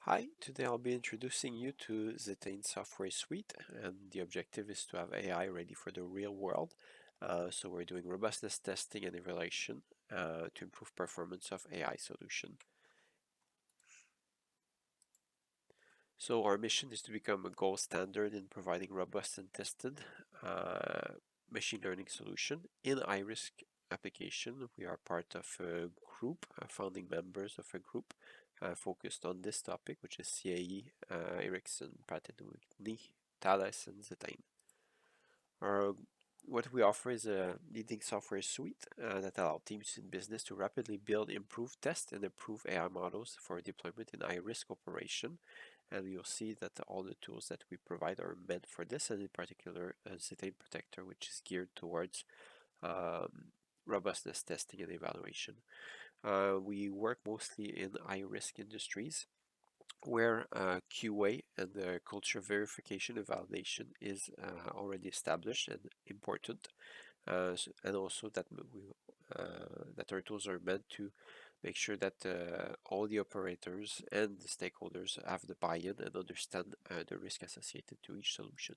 Hi, today I'll be introducing you to Zetane software suite, and the objective is to have AI ready for the real world. So we're doing robustness testing and evaluation to improve performance of AI solution. So our mission is to become a gold standard in providing robust and tested uh, machine learning solution in high-risk application. We are part of a group, founding members of a group focused on this topic, which is CAE, Ericsson, Pratt & Whitney, Thales, and Zetane. Our, what we offer is a leading software suite that allows teams in business to rapidly build, improve, test, and improve AI models for deployment in high-risk operation. And you'll see that all the tools that we provide are meant for this, and in particular, Zetane Protector, which is geared towards um, robustness testing and evaluation. We work mostly in high-risk industries where QA and the culture verification and validation is already established and important, and also that that our tools are meant to make sure that all the operators and the stakeholders have the buy-in and understand the risk associated to each solution.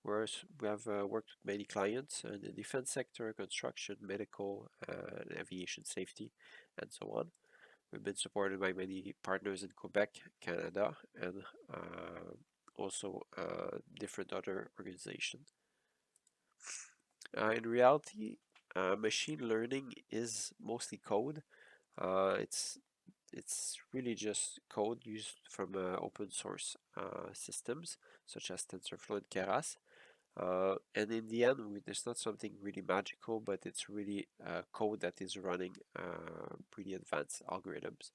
Whereas we have worked with many clients in the defense sector, construction, medical, aviation safety, and so on. We've been supported by many partners in Quebec, Canada, and also different other organizations. In reality, machine learning is mostly code. It's really just code used from open source systems such as TensorFlow and Keras. And in the end, there's not something really magical, but it's really code that is running pretty advanced algorithms.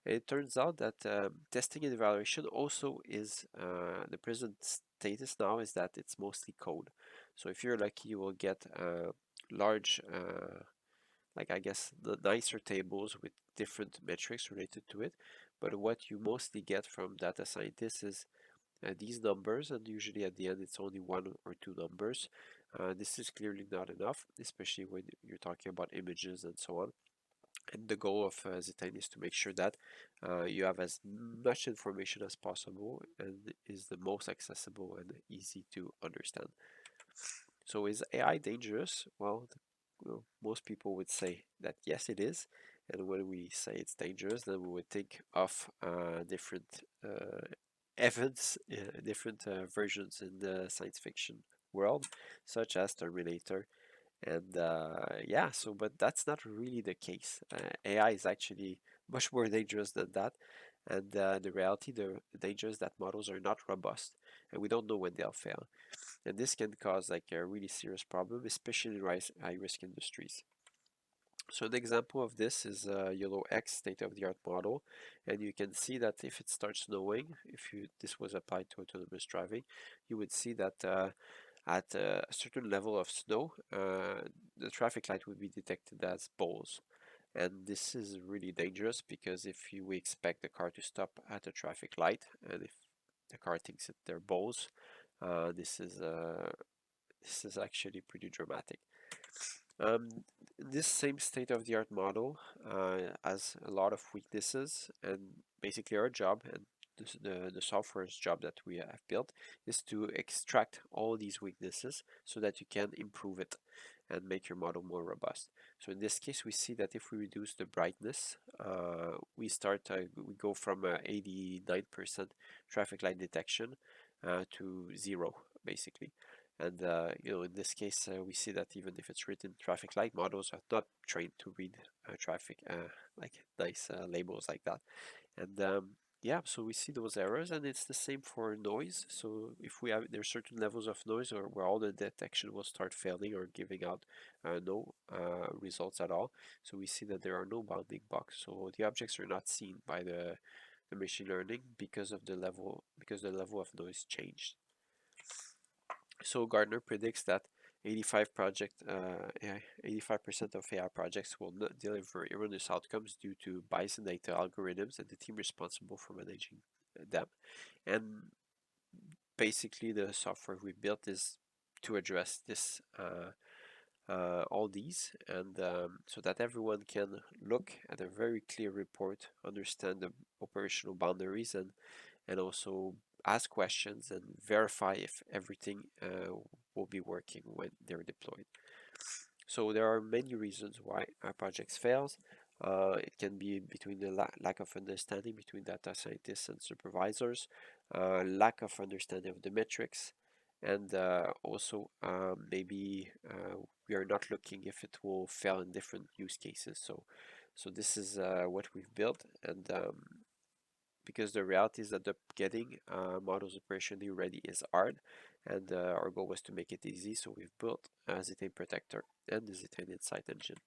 And it turns out that testing and evaluation also is the present status now is that it's mostly code. So if you're lucky, you will get large like I guess the nicer tables with different metrics related to it. But what you mostly get from data scientists is these numbers, and usually at the end it's only one or two numbers. This is clearly not enough, especially when you're talking about images and so on. And the goal of Zetane is to make sure that you have as much information as possible and is the most accessible and easy to understand. So is AI dangerous? Well, most people would say that yes, it is. And when we say it's dangerous, then we would think of different events, different versions in the science fiction world, such as Terminator. And yeah, so but that's not really the case. AI is actually much more dangerous than that. And the reality, the danger is that models are not robust, and we don't know when they'll fail. And this can cause like a really serious problem, especially in high-risk industries. So an example of this is YOLOX state-of-the-art model, and you can see that if it starts snowing, if this was applied to autonomous driving, you would see that at a certain level of snow, the traffic light would be detected as balls. And this is really dangerous because if we expect the car to stop at a traffic light, and if the car thinks that they're balls, uh, this is uh, this is actually pretty dramatic. Um, this same state-of-the-art model has a lot of weaknesses, and basically our job and the software's job that we have built is to extract all these weaknesses so that you can improve it and make your model more robust. So in this case, we see that if we reduce the brightness, we go from 89% traffic light detection to zero, basically. And in this case, we see that even if it's written traffic light, models are not trained to read traffic like nice labels like that. And yeah, so we see those errors, and it's the same for noise. So if we have there's certain levels of noise or where all the detection will start failing or giving out no results at all. So we see that there are no bounding box. So the objects are not seen by the machine learning because the level of noise changed. So Gartner predicts that 85% of AI projects will not deliver erroneous outcomes due to bias in data algorithms and the team responsible for managing them. And basically, the software we built is to address this all these, and so that everyone can look at a very clear report, understand the operational boundaries, and also ask questions and verify if everything will be working when they're deployed. So there are many reasons why our projects fails. It can be between the lack of understanding between data scientists and supervisors, lack of understanding of the metrics, and also maybe we are not looking if it will fail in different use cases. So this is what we've built, and because the reality is that getting models operationally ready is hard, and our goal was to make it easy, so we've built a Zetane Protector and the Zetane Insight Engine.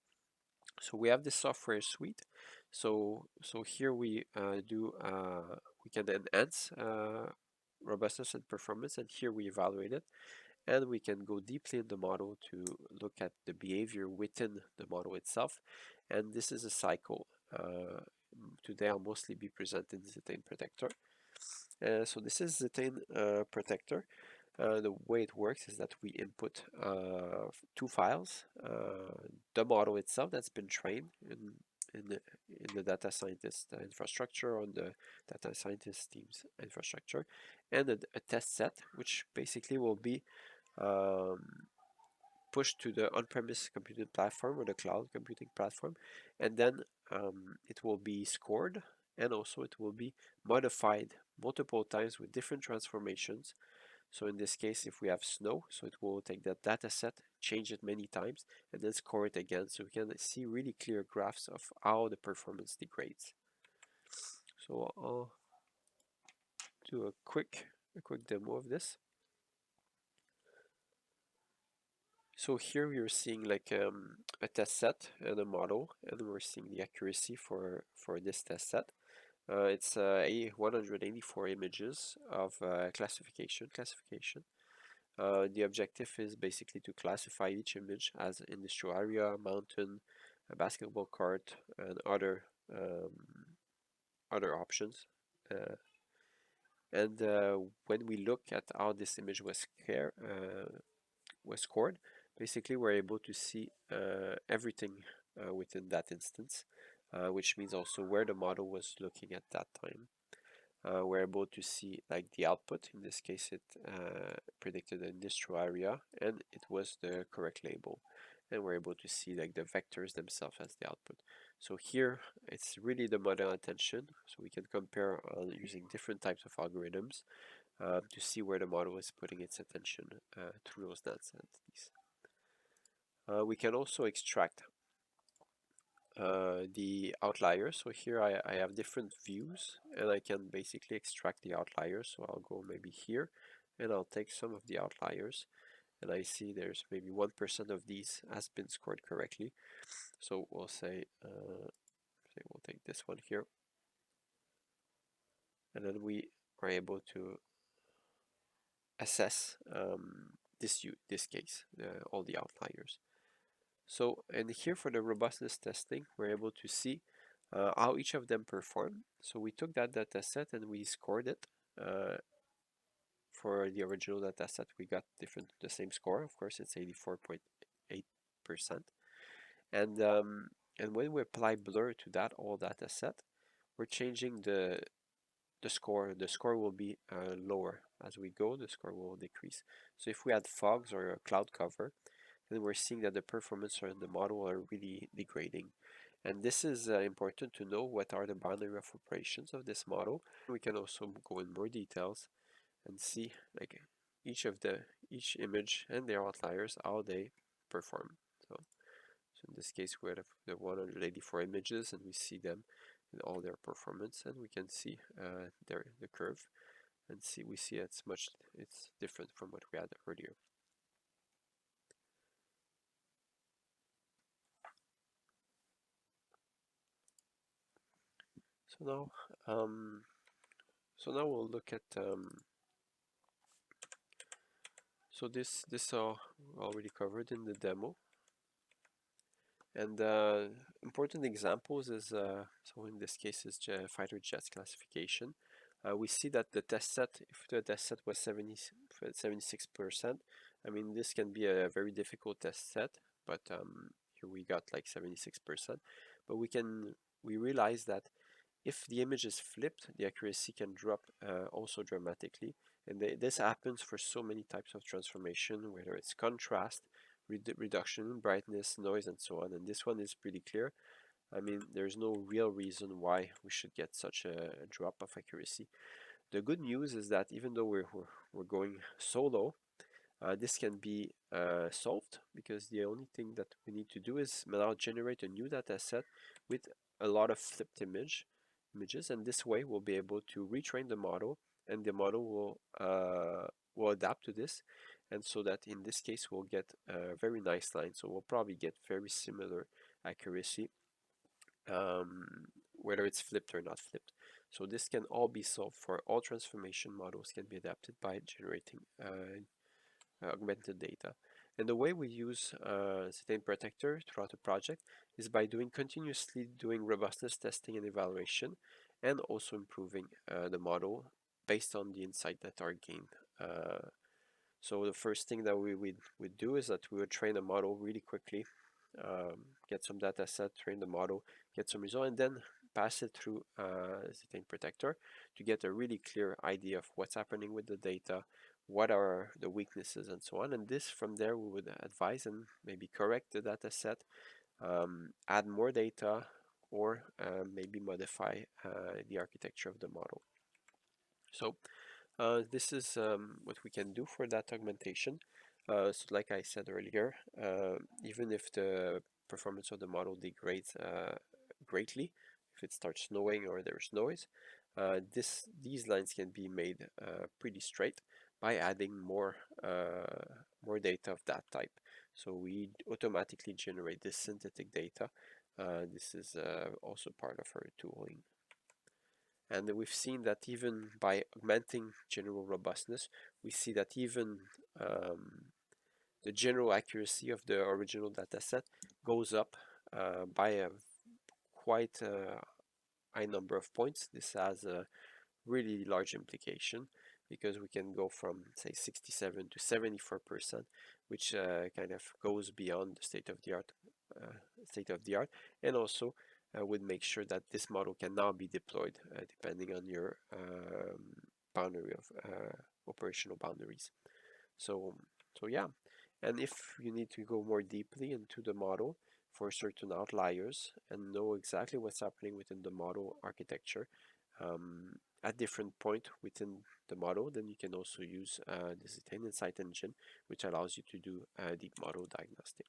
So we have this software suite. So here we can enhance robustness and performance, and here we evaluate it, and we can go deeply in the model to look at the behavior within the model itself. And this is a cycle. Today I'll mostly be presenting Zetane Protector. So this is Zetane Protector. The way it works is that we input two files, the model itself that's been trained in the data scientist infrastructure, on the data scientist team's infrastructure, and a test set, which basically will be um, pushed to the on-premise computing platform or the cloud computing platform, and then it will be scored, and also it will be modified multiple times with different transformations. So in this case, if we have snow, so it will take that data set, change it many times, and then score it again, so we can see really clear graphs of how the performance degrades. So I'll do a quick demo of this. So here we are seeing like a test set and a model, and we're seeing the accuracy for this test set. It's 184 images of classification. The objective is basically to classify each image as industrial area, mountain, a basketball court, and other options. And when we look at how this image was scored, basically we're able to see everything within that instance, which means also where the model was looking at that time. We're able to see like the output. In this case, it predicted an industrial area, and it was the correct label. And we're able to see like the vectors themselves as the output. So here, it's really the model attention. So we can compare using different types of algorithms to see where the model is putting its attention through those data entities. We can also extract the outliers. So here I have different views, and I can basically extract the outliers. So I'll go maybe here, and I'll take some of the outliers, and I see there's maybe 1% of these has been scored correctly. So we'll say we'll take this one here, and then we are able to assess this case, all the outliers. So, and here for the robustness testing, we're able to see how each of them perform. So we took that data set and we scored it. For the original data set, we got the same score. Of course, it's 84.8%. And when we apply blur to that all data set, we're changing the score. The score will be lower as we go. The score will decrease. So if we add fogs or a cloud cover, then we're seeing that the performance on the model are really degrading. And this is important to know what are the boundary of operations of this model. We can also go in more details and see like each image and their outliers, how they perform. So in this case, we have the 184 images, and we see them in all their performance, and we can see the curve, and we see it's different from what we had earlier. So now we'll look at so this already covered in the demo, and important examples is so in this case is fighter jets classification. We see that the test set, if the test set was 76%, I mean this can be a very difficult test set. but here we got like 76%. But we realize that if the image is flipped, the accuracy can drop also dramatically. And this happens for so many types of transformation, whether it's contrast, reduction in brightness, noise, and so on. And this one is pretty clear. I mean, there's no real reason why we should get such a drop of accuracy. The good news is that even though we're going so low, this can be solved, because the only thing that we need to do is now generate a new data set with a lot of flipped images, and this way we'll be able to retrain the model, and the model will adapt to this, and so that in this case we'll get a very nice line. So we'll probably get very similar accuracy, whether it's flipped or not flipped. So this can all be solved for all transformation models, can be adapted by generating augmented data. And the way we use Zetane Protector throughout the project is by continuously doing robustness testing and evaluation, and also improving the model based on the insight that are gained. So the first thing that we would do is that we would train a model really quickly, get some data set, train the model, get some result, and then pass it through Zetane Protector to get a really clear idea of what's happening with the data, what are the weaknesses, and so on. And this, from there, we would advise and maybe correct the data set, add more data, or maybe modify the architecture of the model. So this is what we can do for that augmentation. So like I said earlier, even if the performance of the model degrades greatly, if it starts snowing or there's noise, these lines can be made pretty straight by adding more data of that type. So we automatically generate this synthetic data. This is also part of our tooling. And we've seen that even by augmenting general robustness, we see that even the general accuracy of the original dataset goes up by a quite high number of points. This has a really large implication, because we can go from, say, 67 to 74%, which kind of goes beyond the state of the art, and also would make sure that this model can now be deployed depending on your boundary of operational boundaries. So yeah, and if you need to go more deeply into the model for certain outliers and know exactly what's happening within the model architecture at different point within the model, then you can also use the Zetane Insight Engine, which allows you to do deep model diagnostic.